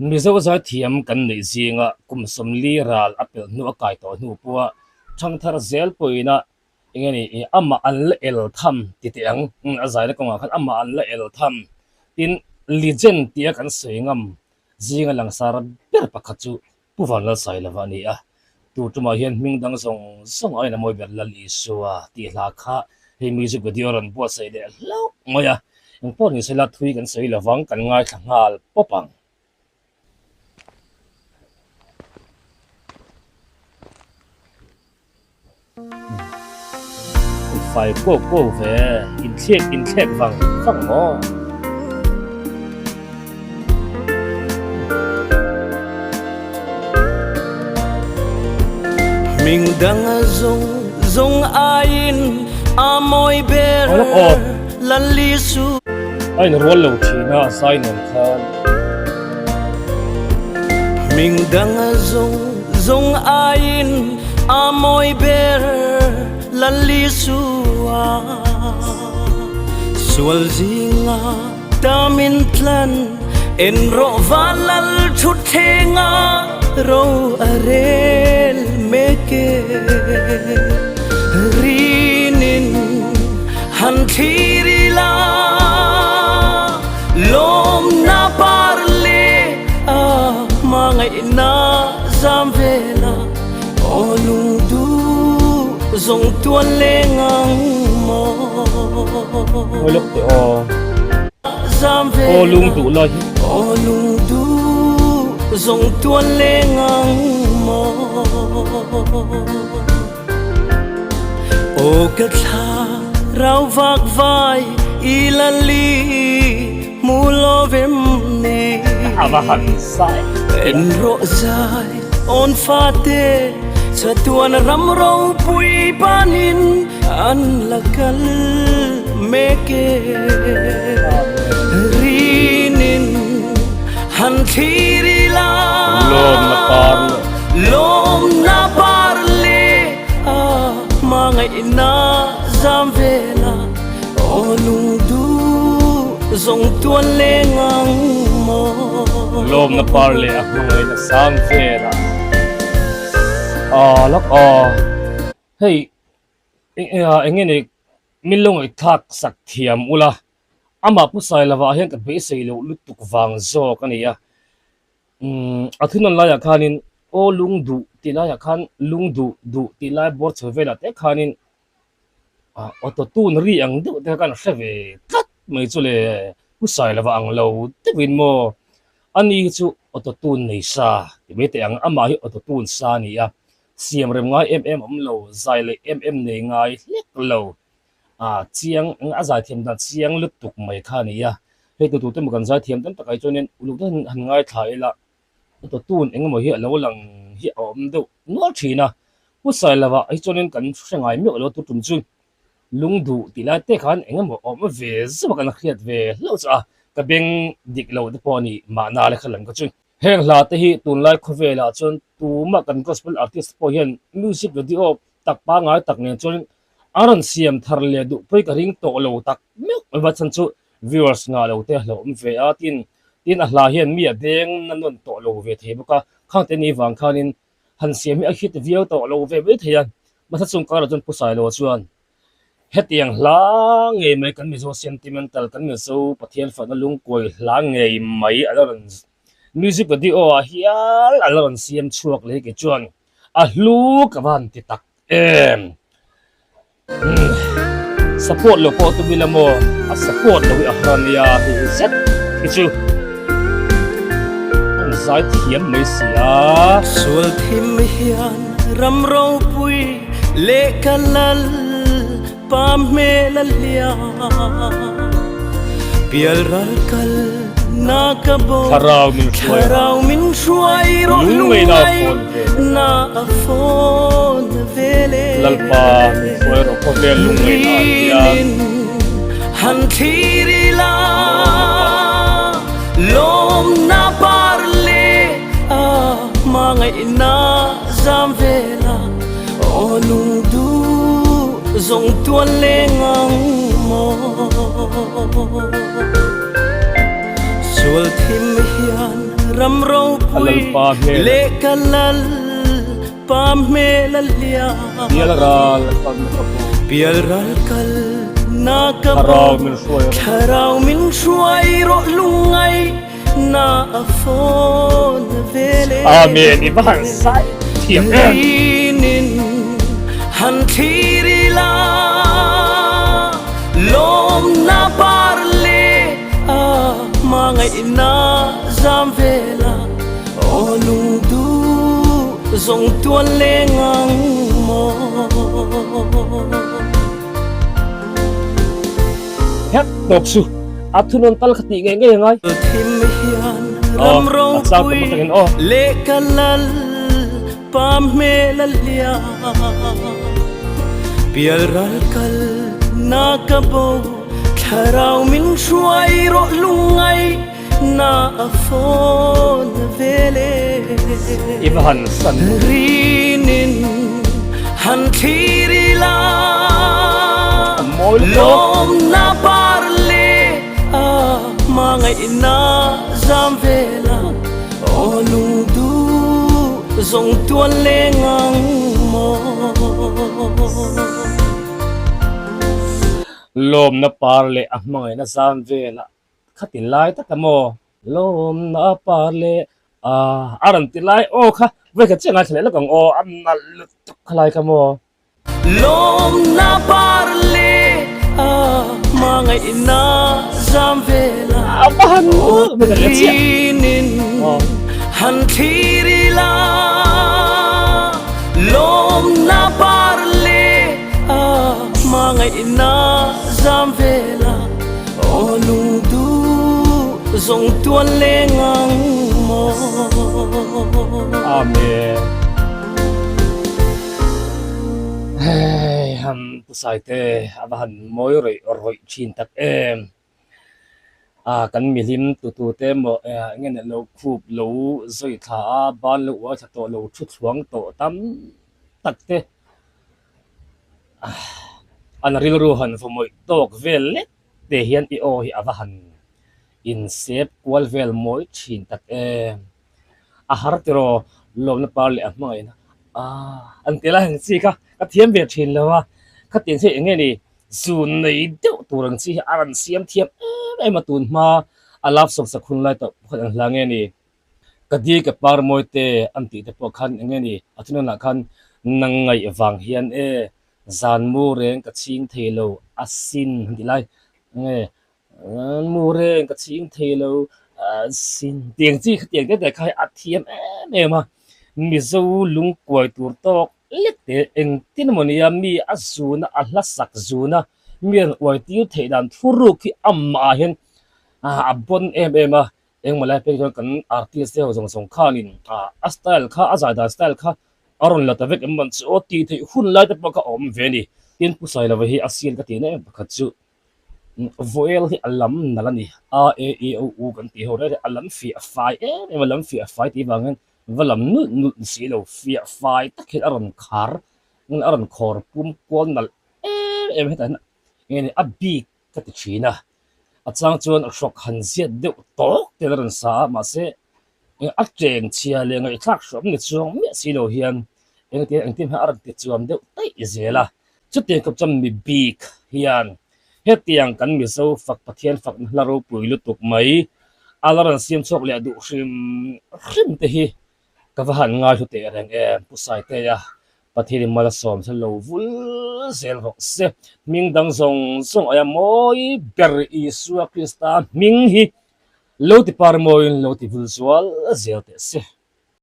มิโซซาเทียมกันในซิงะกุมสมลีรัลอัปเปิลนัวกายตัวนัวปัวช่างทาร์เซลปุยนะอย่างนี้อัมมาอันเลเอลทัมติดยังอาศัยแล้วก็มาคันอัมมาอันเลเอลทัมอินลิเจนเตียกันสวยงามซิงะหลังสารเปิดปากจูผู้ฟังละใส่ละวันนี้ตัวจุมาเห็นมิงดังส่งไอ้นะมวยเบลลิสัวตีหลักะให้มิวสิกวิดีโอรันบัวใส่เดลแล้วมวยยังพอนี่ใส่ละทุยกันใส่ละวังกันง่ายทั้งหัลป๊อปังไฟโก้เวอินเช็คฟังหมอมิงดังซงอายินอามอยเบรลันลิสูไอ้นรวลลูทีน่าไซนันคันมิงดังซงอายินอามอยเบรลันลิสูสวลซิงาตามินทลันเอ็นโรวาลัลชุดเทงาโรอาเรลเมเกรีนินฮันทีริลาลมนาปาร์เลมาไงนาซามเวลาโอลูดูซงตัวเลงังโมโอลูกเตอโอลุงดูเลยโอลุงดูซงตัวเลงังโมโอกะทาเราวักไว้อีลันลีมูโลเวมนีอาบาหันไซเป็นโรซายออนฟาเตสะตัวนรำเราปุยปานินอันละกัลเมเกรีนินฮันทีริลาลมนาปาร์เลมาไงนาซามเวลาโอลุงดูซงตัวเลงังโมลมนาปาร์เลอะมาไงนาซามเวลาแล้วเฮ้ยงี้นี่มิลงไอ้ทักสักเทียมอุละอามาผู้ชายละว่าเห็นกับเบสเลยลุตุกฟังโซกันนี่อาทิตย์นั้นลายคันินโอลุงดูตีลายคันลุงดูตีลายบอร์ดเวลาแต่คันินออโตตูนรีอังดูแต่กันเสวตัดไม่จุเลยผู้ชายละว่าอังเราแต่วินโมอันนี้จูออโตตูนในซาที่ไม่แต่อังอามาฮิออโตตูนซานี่เสียงเริ่มง่ายเราใจเลยในง่ายเล็กเราเสียงอาจจะเทียมดันเสียงลุกตุกไม่ค่านี้เฮ้ยตัวตัวมันใจเทียมตั้งแต่ไกลจนเนี่ยลูกท่านหันง่ายถ่ายละตัวตูนมาเหี้ยแล้วหลังเหี้ยดูนัวทีนะผู้ชายละว่าไอ้จนเนี่ยกันช่างง่ายไม่เอาตัวจุ่มจุนลุงดูตีละเตะขันมาเวสมากันเครียดเวแล้วจ้ะกับเบงดิกเราที่พอนี่มานาเลยขลังก็จุนเฮงลาเตหิตุนไลค์เวลาจนตัวมากันก็สเปนอาร์ติสต์พอเห็นมิวสิกวิดีโอตักป้าง่ายตักเนี่ยจนอารันเสียมทาร์เลดูไปกระดิ่งโตเราตักไม่ว่าฉันจูวิวเออร์สงาเราเตะเราเวียตินอัลลาเห็นมีเด้งนั่นนนโตเราเวทีบุกข้างเตนี่ฟังข้านินหันเสียมีอาคิดวิวโตเราเวทีมาทัดส่งการจนผู้ชายเราชวนเฮ็ดอย่างล้างเงยไม่กันมีโซเซนติเมนตัลกันมีโซปะเทียนฝันลุงกวยล้างเงยไม่อะไรนั่นมิวสิกวิดีโอเฮียอะไรนั่นเสียมชวกเลยกี่จวนลูกกับวันติตักsupport lo po to bila mo support lo ahrania hi set kichu zai thiam mai sia sul thim hian ram ro pui le kalal pa me la lia pial ral kal na kabo tharau min shuai ro lungai na afon vele lalpa foi ro ko le lungai na ya han thirila lom na parle mangai na zamvela olung du zong tuan lengang mo sul thim hian ramro pui le kalal pamelalia Bialral pial ral kal na ka Harau min shuai ro lungai na afon vele Amen Ibahan sai Tiam Rinin hantirila lom na parle mga ina zamvela olungdu zong tualengang mo Het toksu Atunon tal khati ngay ngay Timhian ramrong pui le kalal pamelalia pial ral kal na kabo kharau min shuai ro lungai na afon vele Ibahan san rinin hantirila Molto lom na parle mga ina zamvela olungdu zong tualengang mo Lom na parle ang mga inasamvela Katilay tatamo Lom na parle Aran tilay ka Weka tiyang akalala kang nalutok kalay ka mo lom na parle mga ina zamvela Abahan mo rinin hantirila lom na parle mga ina zamvela olungdu zong tualengang mo Amen Hey, pusay te abahan mo roy chintak kan milim tutute mo ngene lo khup lo zoi tha ban lo wa to lo thu thuang to tam takte an ril ruhan fo moi tok vel le te hian I o hi abahan in sep kwal vel moi chin tak a har tero lom na par le mai na an tela hang chi ka thiam ve thin lawa ka tin se nge ni zun nei deu turang chi aran siam thiam ai ma tun ma alap sok sakhun lai to khan hlange ni kadi ka par moite anti te po khan nge ni atuna na khan nangai wang hian zan mu reng ka ching thelo asin dilai nge mu reng ka ching thelo sin tiang chi tiang te khai athiam ma mi zo lung kwai tur tok lete eng tin monia mi azuna ahlasak zuna mian wai tiu theidan thuru ki amma hen abon ma eng malai pe kan artist se hozong song khanin a style kha azada style kha aron la tavek man chu ti thei hun lai te paka om veni tin pusai la hi asian ka ti ne pakhat chu voel hi alam nalani a e o u kan ti ho re alam fi a fai alam fi a fai ti bangen valam nu si lo fi a fai takhet aron khar aron khor pum kol nal hetan ngeni abi ka ti china achang chuan a shok han ziat deuh tok te ran sa ma se a cheng chia le ngai thak shom ni chuang me si lo hian eng tim ha aran ti chuam deuh tai izela chu te kap cham mi bik hian hetiang kan mi zo fak pathian fak laro puilu tuk mai alaran siam chok le du hrim te hi ka han nga thu te reng pusai te ya pathiri mala som sa lo vul zel rok se ming dang zong aya moi ber Isua Krista ming hi lo ti par moi lo ti vul zual zel te se